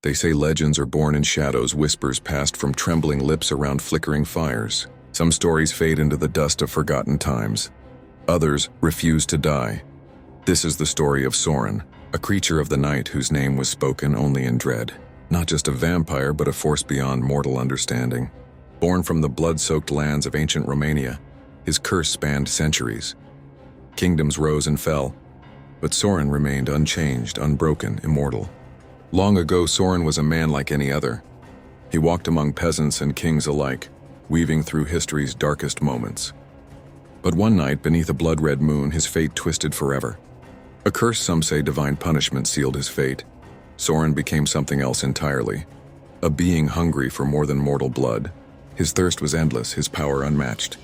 They say legends are born in shadows, whispers passed from trembling lips around flickering fires. Some stories fade into the dust of forgotten times. Others refuse to die. This is the story of Sorin, a creature of the night whose name was spoken only in dread. Not just a vampire, but a force beyond mortal understanding. Born from the blood-soaked lands of ancient Romania, his curse spanned centuries. Kingdoms rose and fell, but Sorin remained unchanged, unbroken, immortal. Long ago, Sorin was a man like any other. He walked among peasants and kings alike, weaving through history's darkest moments. But one night, beneath a blood-red moon, his fate twisted forever. A curse, some say divine punishment, sealed his fate. Sorin became something else entirely. A being hungry for more than mortal blood. His thirst was endless, his power unmatched.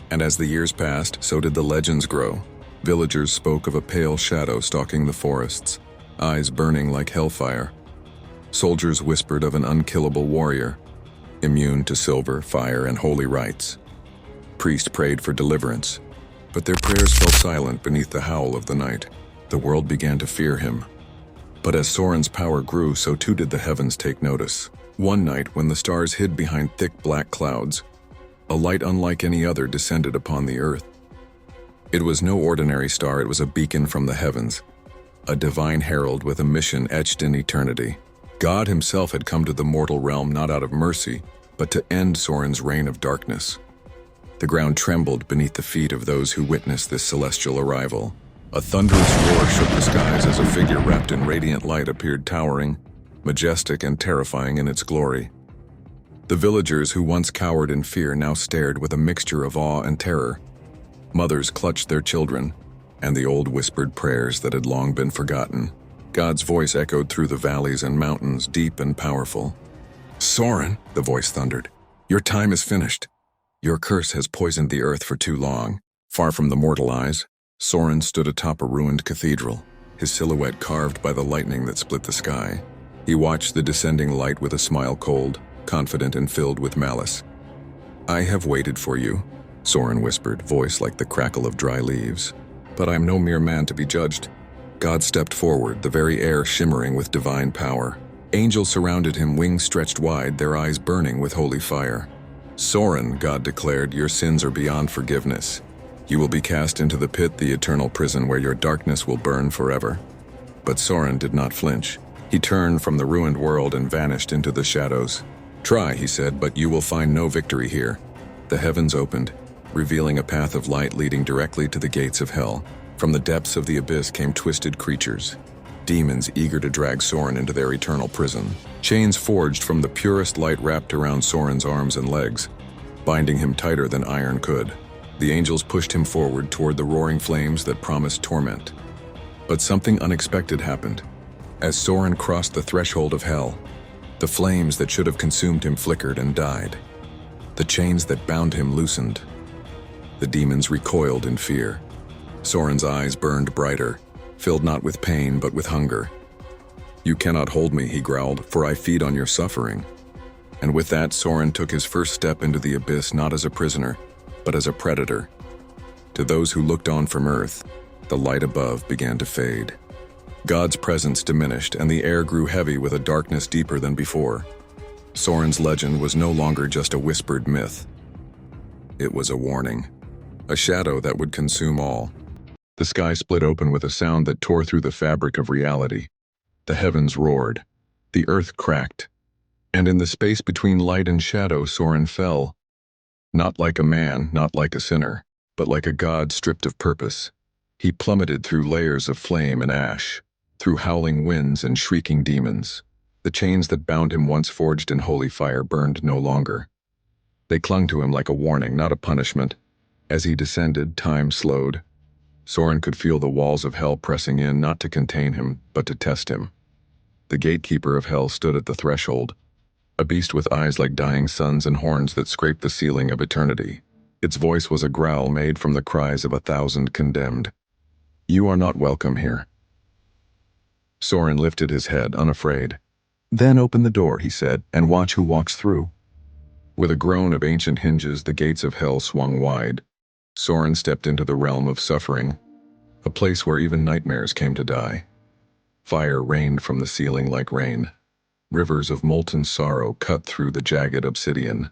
And as the years passed, so did the legends grow. Villagers spoke of a pale shadow stalking the forests, eyes burning like hellfire. Soldiers whispered of an unkillable warrior, immune to silver, fire, and holy rites. Priests prayed for deliverance, but their prayers fell silent beneath the howl of the night. The world began to fear him. But as Sorin's power grew, so too did the heavens take notice. One night, when the stars hid behind thick black clouds, a light unlike any other descended upon the earth. It was no ordinary star, it was a beacon from the heavens, a divine herald with a mission etched in eternity. God himself had come to the mortal realm not out of mercy, but to end Sorin's reign of darkness. The ground trembled beneath the feet of those who witnessed this celestial arrival. A thunderous roar shook the skies as a figure wrapped in radiant light appeared, towering, majestic and terrifying in its glory. The villagers who once cowered in fear now stared with a mixture of awe and terror. Mothers clutched their children, and the old whispered prayers that had long been forgotten. God's voice echoed through the valleys and mountains, deep and powerful. "Sorin," the voice thundered, "your time is finished. Your curse has poisoned the earth for too long." Far from the mortal eyes, Sorin stood atop a ruined cathedral, his silhouette carved by the lightning that split the sky. He watched the descending light with a smile, cold, confident, and filled with malice. "I have waited for you," Sorin whispered, voice like the crackle of dry leaves. "But I am no mere man to be judged." God stepped forward, the very air shimmering with divine power. Angels surrounded him, wings stretched wide, their eyes burning with holy fire. "Sorin," God declared, "your sins are beyond forgiveness. You will be cast into the pit, the eternal prison where your darkness will burn forever." But Sorin did not flinch. He turned from the ruined world and vanished into the shadows. "Try," he said, "but you will find no victory here." The heavens opened, revealing a path of light leading directly to the gates of hell. From the depths of the abyss came twisted creatures, demons eager to drag Sorin into their eternal prison. Chains forged from the purest light wrapped around Sorin's arms and legs, binding him tighter than iron could. The angels pushed him forward toward the roaring flames that promised torment. But something unexpected happened. As Sorin crossed the threshold of hell, the flames that should have consumed him flickered and died. The chains that bound him loosened. The demons recoiled in fear. Sorin's eyes burned brighter, filled not with pain but with hunger. "You cannot hold me," he growled, "for I feed on your suffering." And with that, Sorin took his first step into the abyss, not as a prisoner, but as a predator. To those who looked on from earth, the light above began to fade. God's presence diminished, and the air grew heavy with a darkness deeper than before. Sorin's legend was no longer just a whispered myth. It was a warning, a shadow that would consume all. The sky split open with a sound that tore through the fabric of reality. The heavens roared, the earth cracked, and in the space between light and shadow, Sorin fell. Not like a man, not like a sinner, but like a god stripped of purpose. He plummeted through layers of flame and ash, through howling winds and shrieking demons. The chains that bound him, once forged in holy fire, burned no longer. They clung to him like a warning, not a punishment. As he descended, time slowed. Sorin could feel the walls of hell pressing in, not to contain him, but to test him. The gatekeeper of hell stood at the threshold, a beast with eyes like dying suns and horns that scraped the ceiling of eternity. Its voice was a growl made from the cries of 1,000 condemned. "You are not welcome here." Sorin lifted his head, unafraid. "Then open the door," he said, "and watch who walks through." With a groan of ancient hinges, the gates of hell swung wide. Sorin stepped into the realm of suffering, a place where even nightmares came to die. Fire rained from the ceiling like rain. Rivers of molten sorrow cut through the jagged obsidian.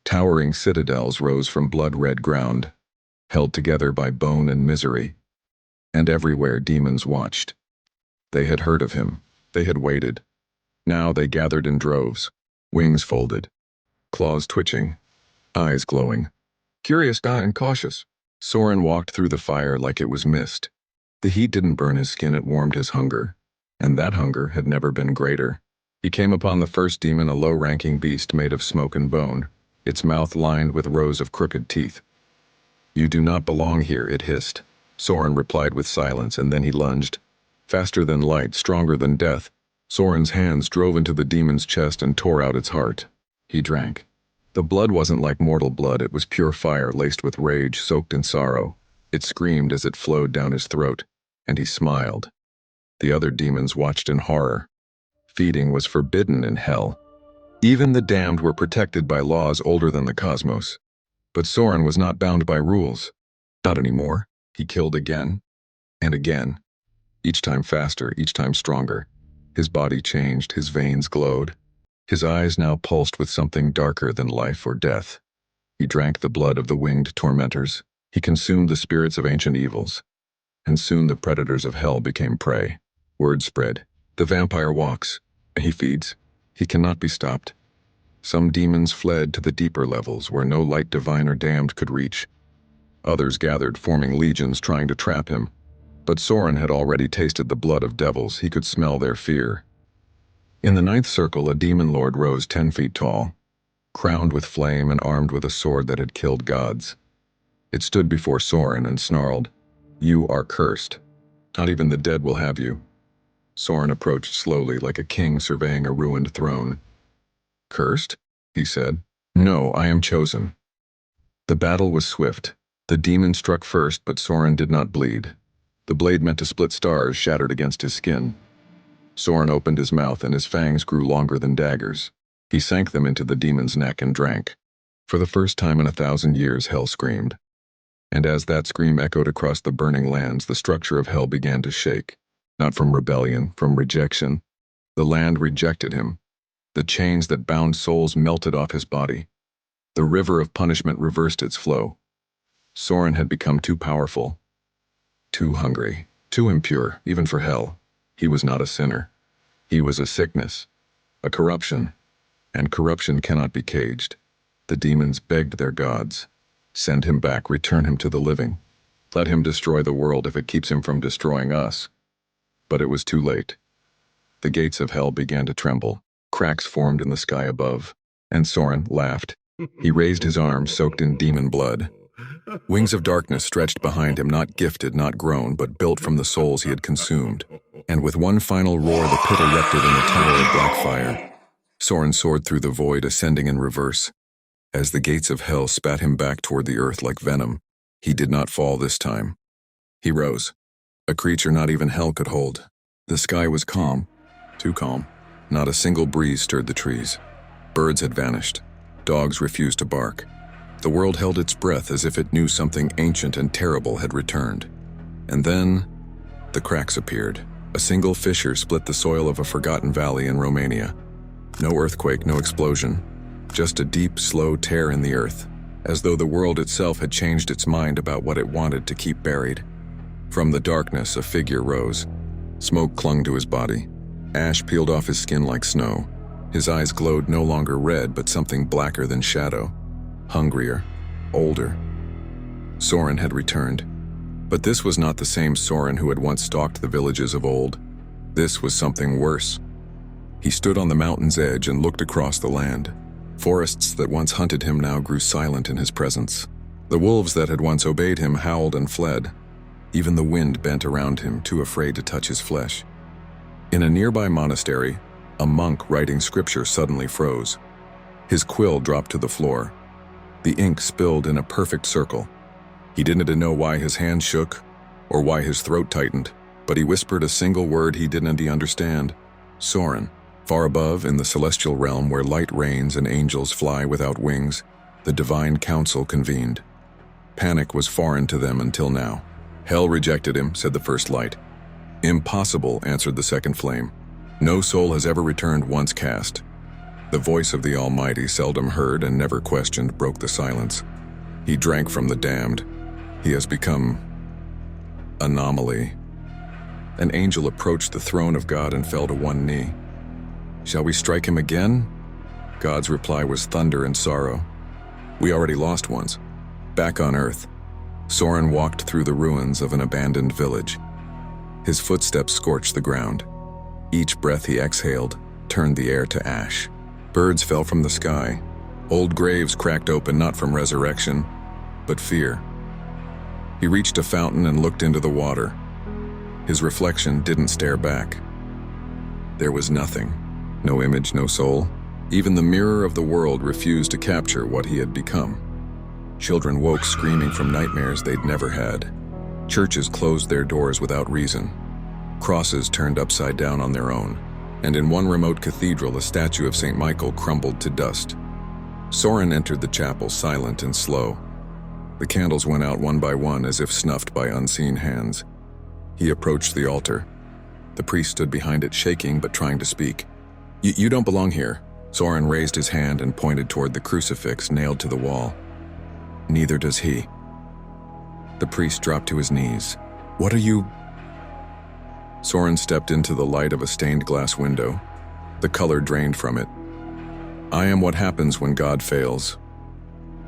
Towering citadels rose from blood-red ground, held together by bone and misery. And everywhere demons watched. They had heard of him. They had waited. Now they gathered in droves, wings folded, claws twitching, eyes glowing. Curious and cautious, Sorin walked through the fire like it was mist. The heat didn't burn his skin, it warmed his hunger. And that hunger had never been greater. He came upon the first demon, a low-ranking beast made of smoke and bone, its mouth lined with rows of crooked teeth. "You do not belong here," it hissed. Sorin replied with silence, and then he lunged. Faster than light, stronger than death, Sorin's hands drove into the demon's chest and tore out its heart. He drank. The blood wasn't like mortal blood, it was pure fire laced with rage, soaked in sorrow. It screamed as it flowed down his throat, and he smiled. The other demons watched in horror. Feeding was forbidden in hell. Even the damned were protected by laws older than the cosmos. But Sorin was not bound by rules. Not anymore. He killed again, and again. Each time faster, each time stronger. His body changed, his veins glowed. His eyes now pulsed with something darker than life or death. He drank the blood of the winged tormentors. He consumed the spirits of ancient evils. And soon the predators of hell became prey. Word spread. The vampire walks. He feeds. He cannot be stopped. Some demons fled to the deeper levels where no light divine or damned could reach. Others gathered, forming legions trying to trap him. But Sorin had already tasted the blood of devils. He could smell their fear. In the ninth circle, a demon lord rose 10 feet tall, crowned with flame and armed with a sword that had killed gods. It stood before Sorin and snarled, "You are cursed. Not even the dead will have you." Sorin approached slowly, like a king surveying a ruined throne. "Cursed?" he said. "No, I am chosen." The battle was swift. The demon struck first, but Sorin did not bleed. The blade meant to split stars shattered against his skin. Sorin opened his mouth, and his fangs grew longer than daggers. He sank them into the demon's neck and drank. For the first time in 1,000 years, hell screamed. And as that scream echoed across the burning lands, the structure of hell began to shake. Not from rebellion, from rejection. The land rejected him. The chains that bound souls melted off his body. The river of punishment reversed its flow. Sorin had become too powerful, too hungry, too impure, even for hell. He was not a sinner. He was a sickness, a corruption, and corruption cannot be caged. The demons begged their gods, "Send him back, return him to the living. Let him destroy the world if it keeps him from destroying us." But it was too late. The gates of hell began to tremble. Cracks formed in the sky above, and Sorin laughed. He raised his arms soaked in demon blood. Wings of darkness stretched behind him, not gifted, not grown, but built from the souls he had consumed. And with one final roar, the pit erupted in a tower of black fire. Sorin soared through the void, ascending in reverse. As the gates of hell spat him back toward the earth like venom, he did not fall this time. He rose, a creature not even hell could hold. The sky was calm, too calm. Not a single breeze stirred the trees. Birds had vanished. Dogs refused to bark. The world held its breath as if it knew something ancient and terrible had returned. And then, the cracks appeared. A single fissure split the soil of a forgotten valley in Romania. No earthquake, no explosion. Just a deep, slow tear in the earth, as though the world itself had changed its mind about what it wanted to keep buried. From the darkness, a figure rose. Smoke clung to his body. Ash peeled off his skin like snow. His eyes glowed no longer red, but something blacker than shadow. Hungrier, older. Sorin had returned. But this was not the same Sorin who had once stalked the villages of old. This was something worse. He stood on the mountain's edge and looked across the land. Forests that once hunted him now grew silent in his presence. The wolves that had once obeyed him howled and fled. Even the wind bent around him, too afraid to touch his flesh. In a nearby monastery, a monk writing scripture suddenly froze. His quill dropped to the floor. The ink spilled in a perfect circle. He didn't know why his hand shook or why his throat tightened, but he whispered a single word he didn't understand. Sorin. Far above, in the celestial realm where light reigns and angels fly without wings, the divine council convened. Panic was foreign to them until now. "Hell rejected him," said the first light. "Impossible," answered the second flame. No soul has ever returned once cast. The voice of the Almighty, seldom heard and never questioned, broke the silence. He drank from the damned. He has become anomaly. An angel approached the throne of God and fell to one knee. Shall we strike him again? God's reply was thunder and sorrow. We already lost once. Back on earth, Sorin walked through the ruins of an abandoned village. His footsteps scorched the ground. Each breath he exhaled turned the air to ash. Birds fell from the sky. Old graves cracked open not from resurrection, but fear. He reached a fountain and looked into the water. His reflection didn't stare back. There was nothing. No image, no soul. Even the mirror of the world refused to capture what he had become. Children woke screaming from nightmares they'd never had. Churches closed their doors without reason. Crosses turned upside down on their own, and in one remote cathedral a statue of St. Michael crumbled to dust. Sorin entered the chapel silent and slow. The candles went out one by one as if snuffed by unseen hands. He approached the altar. The priest stood behind it, shaking but trying to speak. You don't belong here." Sorin raised his hand and pointed toward the crucifix nailed to the wall. "Neither does he." The priest dropped to his knees. "What are you—" Sorin stepped into the light of a stained glass window. The color drained from it. "I am what happens when God fails.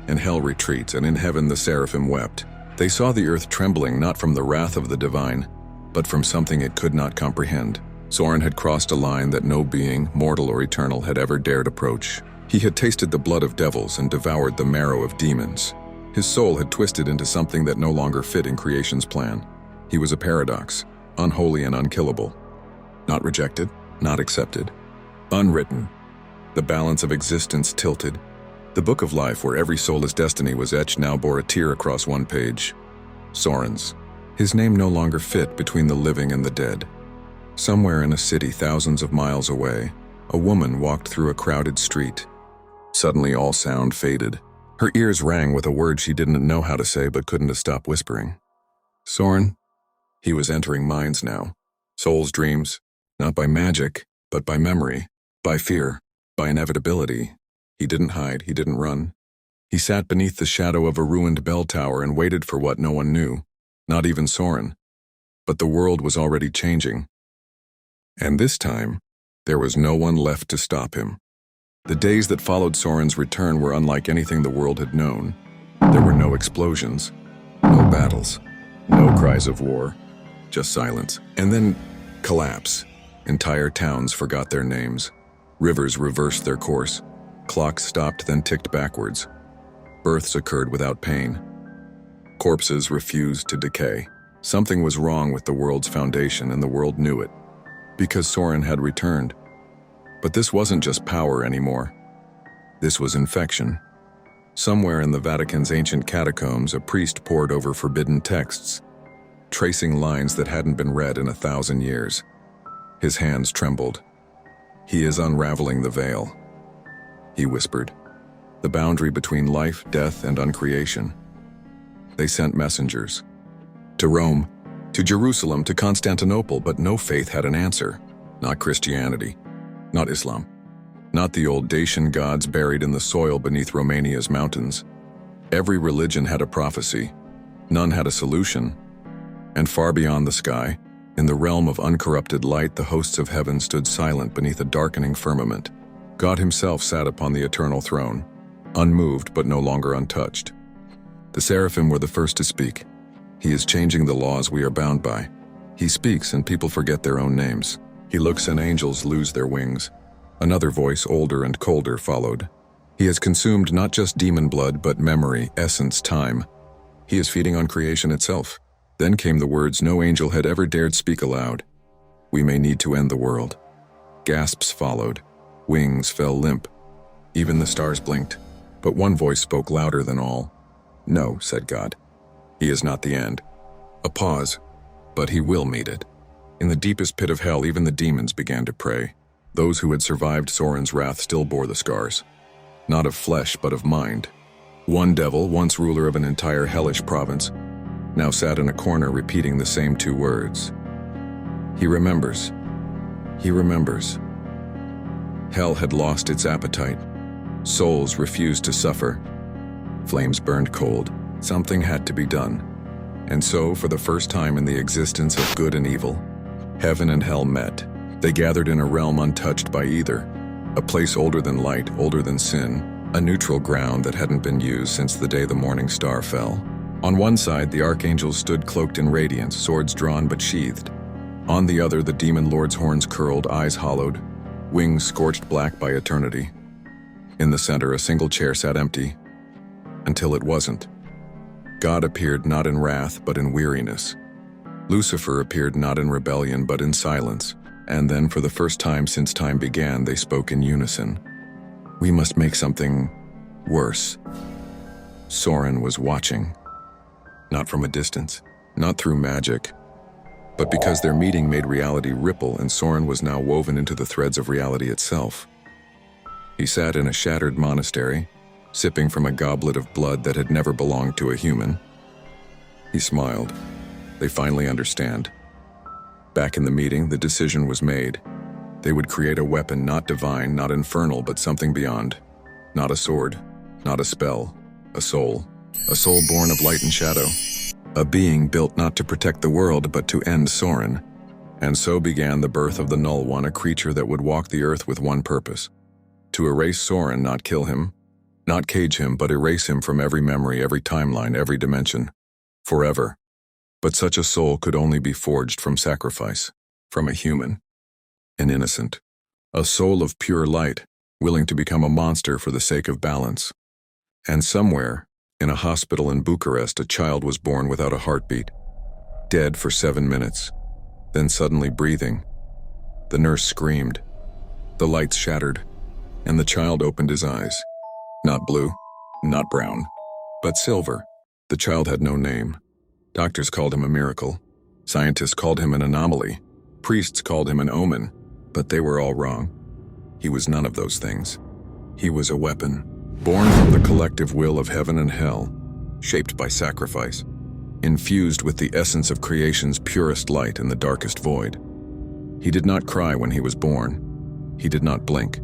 And hell retreats, and in heaven the seraphim wept. They saw the earth trembling not from the wrath of the divine, but from something it could not comprehend." Sorin had crossed a line that no being, mortal or eternal, had ever dared approach. He had tasted the blood of devils and devoured the marrow of demons. His soul had twisted into something that no longer fit in creation's plan. He was a paradox, unholy and unkillable. Not rejected, not accepted. Unwritten. The balance of existence tilted. The book of life, where every soulless destiny was etched, now bore a tear across one page. Sorin's. His name no longer fit between the living and the dead. Somewhere in a city thousands of miles away, a woman walked through a crowded street. Suddenly all sound faded. Her ears rang with a word she didn't know how to say but couldn't stop whispering. Sorin. He was entering minds now. Souls' dreams, not by magic, but by memory, by fear, by inevitability. He didn't hide, he didn't run. He sat beneath the shadow of a ruined bell tower and waited for what no one knew, not even Sorin. But the world was already changing. And this time, there was no one left to stop him. The days that followed Sorin's return were unlike anything the world had known. There were no explosions, no battles, no cries of war, just silence. And then collapse. Entire towns forgot their names. Rivers reversed their course. Clocks stopped, then ticked backwards. Births occurred without pain. Corpses refused to decay. Something was wrong with the world's foundation, and the world knew it, because Sorin had returned. But this wasn't just power anymore. This was infection. Somewhere in the Vatican's ancient catacombs, a priest pored over forbidden texts, tracing lines that hadn't been read in 1,000 years. His hands trembled. "He is unraveling the veil," he whispered. "The boundary between life, death, and uncreation." They sent messengers. To Rome, to Jerusalem, to Constantinople, but no faith had an answer. Not Christianity, not Islam, not the old Dacian gods buried in the soil beneath Romania's mountains. Every religion had a prophecy. None had a solution. And far beyond the sky, in the realm of uncorrupted light, the hosts of heaven stood silent beneath a darkening firmament. God himself sat upon the eternal throne, unmoved but no longer untouched. The seraphim were the first to speak. "He is changing the laws we are bound by." He speaks and people forget their own names. He looks and angels lose their wings. Another voice, older and colder, followed. "He has consumed not just demon blood, but memory, essence, time. He is feeding on creation itself." Then came the words no angel had ever dared speak aloud. "We may need to end the world." Gasps followed. Wings fell limp. Even the stars blinked. But one voice spoke louder than all. "No," said God. "He is not the end." A pause, but he will meet it. In the deepest pit of hell, even the demons began to pray. Those who had survived Sorin's wrath still bore the scars. Not of flesh, but of mind. One devil, once ruler of an entire hellish province, now sat in a corner repeating the same two words. He remembers. He remembers. Hell had lost its appetite. Souls refused to suffer. Flames burned cold. Something had to be done. And so, for the first time in the existence of good and evil, heaven and hell met. They gathered in a realm untouched by either, a place older than light, older than sin, a neutral ground that hadn't been used since the day the morning star fell. On one side, the archangels stood cloaked in radiance, swords drawn but sheathed. On the other, the demon lord's horns curled, eyes hollowed, wings scorched black by eternity. In the center, a single chair sat empty, until it wasn't. God appeared not in wrath, but in weariness. Lucifer appeared not in rebellion, but in silence. And then, for the first time since time began, they spoke in unison. We must make something worse. Sorin was watching. Not from a distance, not through magic, but because their meeting made reality ripple, and Sorin was now woven into the threads of reality itself. He sat in a shattered monastery, sipping from a goblet of blood that had never belonged to a human. He smiled. They finally understand. Back in the meeting, the decision was made. They would create a weapon not divine, not infernal, but something beyond. Not a sword, not a spell, a soul. A soul born of light and shadow. A being built not to protect the world, but to end Sorin. And so began the birth of the Null One, a creature that would walk the earth with one purpose. To erase Sorin, not kill him, not cage him, but erase him from every memory, every timeline, every dimension. Forever. But such a soul could only be forged from sacrifice, from a human, an innocent. A soul of pure light, willing to become a monster for the sake of balance. And somewhere, in a hospital in Bucharest, a child was born without a heartbeat, dead for 7 minutes, then suddenly breathing. The nurse screamed. The lights shattered, and the child opened his eyes. Not blue, not brown, but silver. The child had no name. Doctors called him a miracle. Scientists called him an anomaly. Priests called him an omen, but they were all wrong. He was none of those things. He was a weapon. Born from the collective will of heaven and hell, shaped by sacrifice, infused with the essence of creation's purest light in the darkest void. He did not cry when he was born. He did not blink.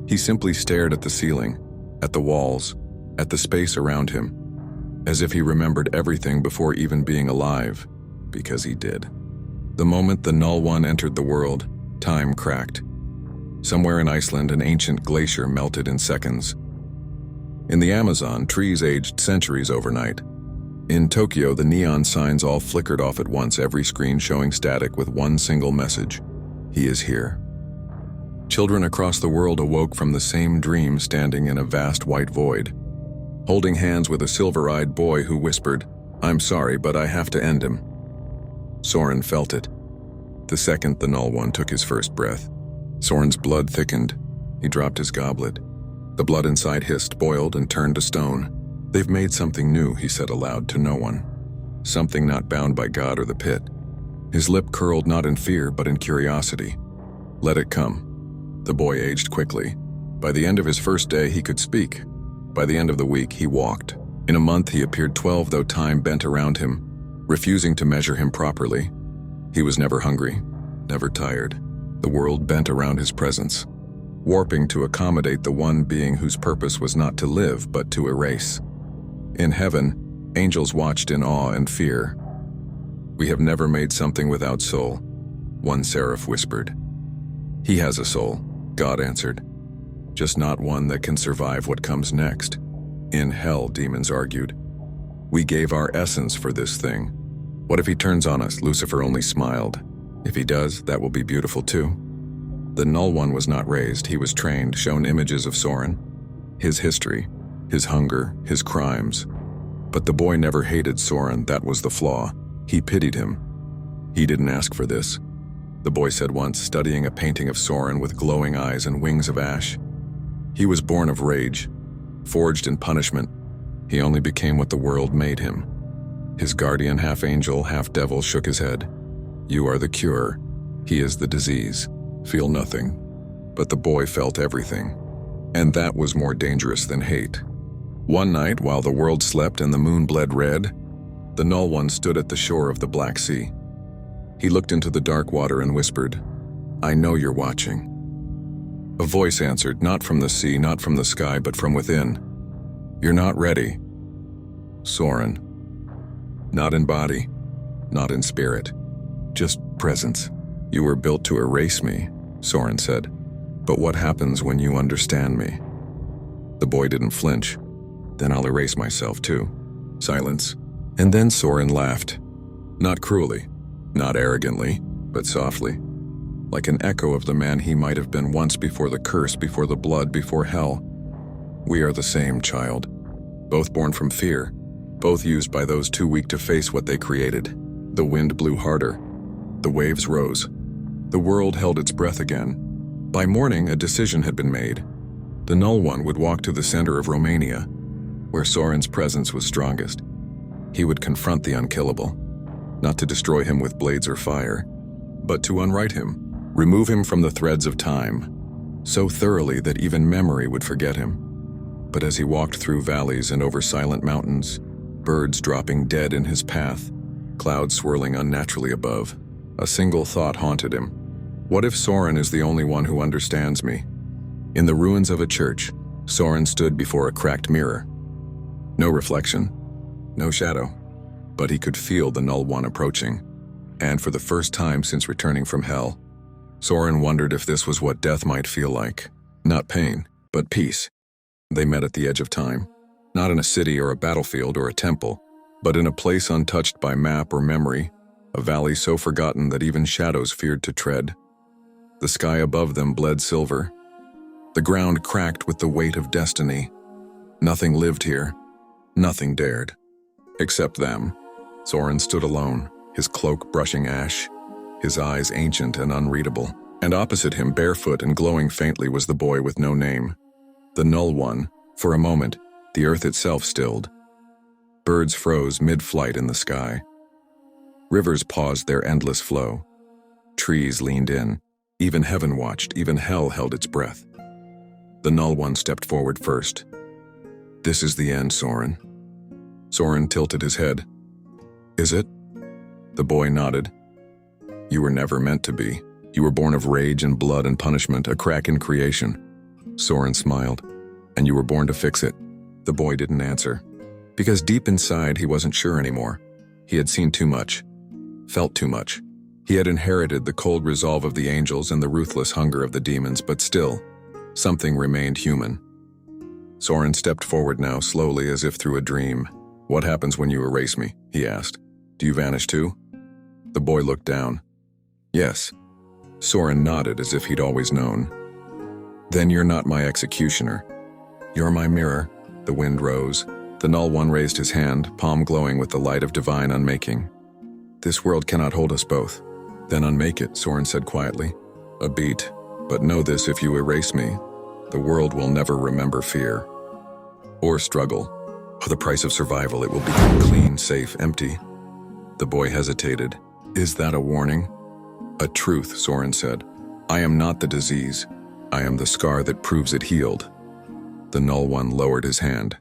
He simply stared at the ceiling, at the walls, at the space around him, as if he remembered everything before even being alive, because he did. The moment the Null One entered the world, time cracked. Somewhere in Iceland, an ancient glacier melted in seconds. In the Amazon, trees aged centuries overnight. In Tokyo, the neon signs all flickered off at once, every screen showing static with one single message: he is here. Children across the world awoke from the same dream, standing in a vast white void, holding hands with a silver-eyed boy who whispered, "I'm sorry, but I have to end him." Sorin felt it. The second the Null One took his first breath, Sorin's blood thickened. He dropped his goblet. The blood inside hissed, boiled, and turned to stone. "They've made something new," he said aloud to no one. "Something not bound by God or the pit." His lip curled not in fear, but in curiosity. Let it come. The boy aged quickly. By the end of his first day, he could speak. By the end of the week, he walked. In a month, he appeared 12, though time bent around him, refusing to measure him properly. He was never hungry, never tired. The world bent around his presence, warping to accommodate the one being whose purpose was not to live, but to erase. In heaven, angels watched in awe and fear. "We have never made something without soul," one seraph whispered. "He has a soul," God answered, "just not one that can survive what comes next." In hell, demons argued. "We gave our essence for this thing. What if he turns on us?" Lucifer only smiled. "If he does, that will be beautiful too." The Null One was not raised, he was trained, shown images of Sorin, his history, his hunger, his crimes. But the boy never hated Sorin, that was the flaw. He pitied him. "He didn't ask for this," the boy said once, studying a painting of Sorin with glowing eyes and wings of ash. "He was born of rage, forged in punishment. He only became what the world made him." His guardian, half angel, half devil, shook his head. "You are the cure. He is the disease. Feel nothing." But the boy felt everything. And that was more dangerous than hate. One night, while the world slept and the moon bled red, the Null One stood at the shore of the Black Sea. He looked into the dark water and whispered, I know you're watching." A voice answered, not from the sea, not from the sky, but from within. "You're not ready, Sorin. Not in body, not in spirit, just presence. You were built to erase me," Sorin said. "But what happens when you understand me?" The boy didn't flinch. "Then I'll erase myself too." Silence. And then Sorin laughed. Not cruelly, not arrogantly, but softly. Like an echo of the man he might have been once, before the curse, before the blood, before hell. "We are the same, child. Both born from fear, both used by those too weak to face what they created." The wind blew harder. The waves rose. The world held its breath again. By morning, a decision had been made. The Null One would walk to the center of Romania, where Sorin's presence was strongest. He would confront the Unkillable, not to destroy him with blades or fire, but to unwrite him, remove him from the threads of time, so thoroughly that even memory would forget him. But as he walked through valleys and over silent mountains, birds dropping dead in his path, clouds swirling unnaturally above, a single thought haunted him. What if Sorin is the only one who understands me? In the ruins of a church, Sorin stood before a cracked mirror. No reflection, no shadow, but he could feel the Null One approaching. And for the first time since returning from hell, Sorin wondered if this was what death might feel like. Not pain, but peace. They met at the edge of time, not in a city or a battlefield or a temple, but in a place untouched by map or memory, a valley so forgotten that even shadows feared to tread. The sky above them bled silver. The ground cracked with the weight of destiny. Nothing lived here. Nothing dared. Except them. Sorin stood alone, his cloak brushing ash, his eyes ancient and unreadable. And opposite him, barefoot and glowing faintly, was the boy with no name. The Null One. For a moment, the earth itself stilled. Birds froze mid-flight in the sky. Rivers paused their endless flow. Trees leaned in. Even heaven watched, even hell held its breath. The Null One stepped forward first. "This is the end, Sorin." Sorin tilted his head. "Is it?" The boy nodded. "You were never meant to be. You were born of rage and blood and punishment, a crack in creation." Sorin smiled. "And you were born to fix it." The boy didn't answer, because deep inside he wasn't sure anymore. He had seen too much, felt too much. He had inherited the cold resolve of the angels and the ruthless hunger of the demons, but still, something remained human. Sorin stepped forward now, slowly, as if through a dream. "What happens when you erase me?" he asked. "Do you vanish too?" The boy looked down. "Yes." Sorin nodded as if he'd always known. "Then you're not my executioner. You're my mirror." The wind rose. The Null One raised his hand, palm glowing with the light of divine unmaking. "This world cannot hold us both." "Then unmake it," Sorin said quietly. "A beat. But know this, if you erase me, the world will never remember fear. Or struggle. For the price of survival, it will become clean, safe, empty." The boy hesitated. "Is that a warning?" "A truth," Sorin said. "I am not the disease. I am the scar that proves it healed." The Null One lowered his hand.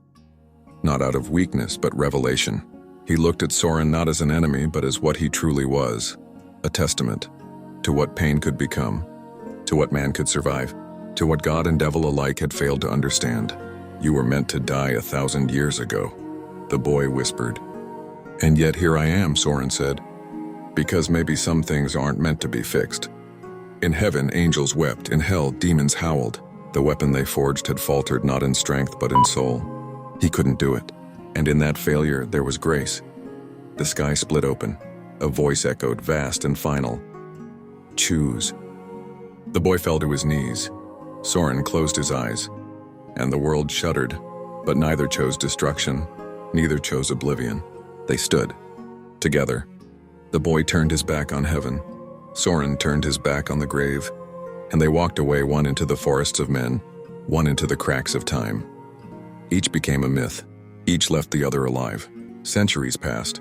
Not out of weakness, but revelation. He looked at Sorin not as an enemy, but as what he truly was. A testament to what pain could become, to what man could survive, to what God and devil alike had failed to understand. "You were meant to die 1,000 years ago," the boy whispered. "And yet here I am," Sorin said. "Because maybe some things aren't meant to be fixed." In heaven, angels wept. In hell, demons howled. The weapon they forged had faltered not in strength but in soul. He couldn't do it. And in that failure, there was grace. The sky split open. A voice echoed, vast and final. "Choose." The boy fell to his knees. Sorin closed his eyes. And the world shuddered. But neither chose destruction. Neither chose oblivion. They stood. Together. The boy turned his back on heaven. Sorin turned his back on the grave. And they walked away, one into the forests of men, one into the cracks of time. Each became a myth. Each left the other alive. Centuries passed.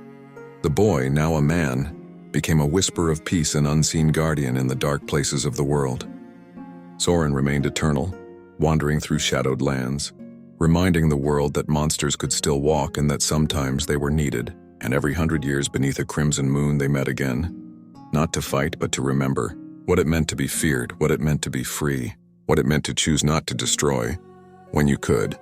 The boy, now a man, became a whisper of peace, an unseen guardian in the dark places of the world. Sorin remained eternal, wandering through shadowed lands, reminding the world that monsters could still walk and that sometimes they were needed. And every 100 years beneath a crimson moon they met again, not to fight but to remember. What it meant to be feared, what it meant to be free, what it meant to choose not to destroy when you could.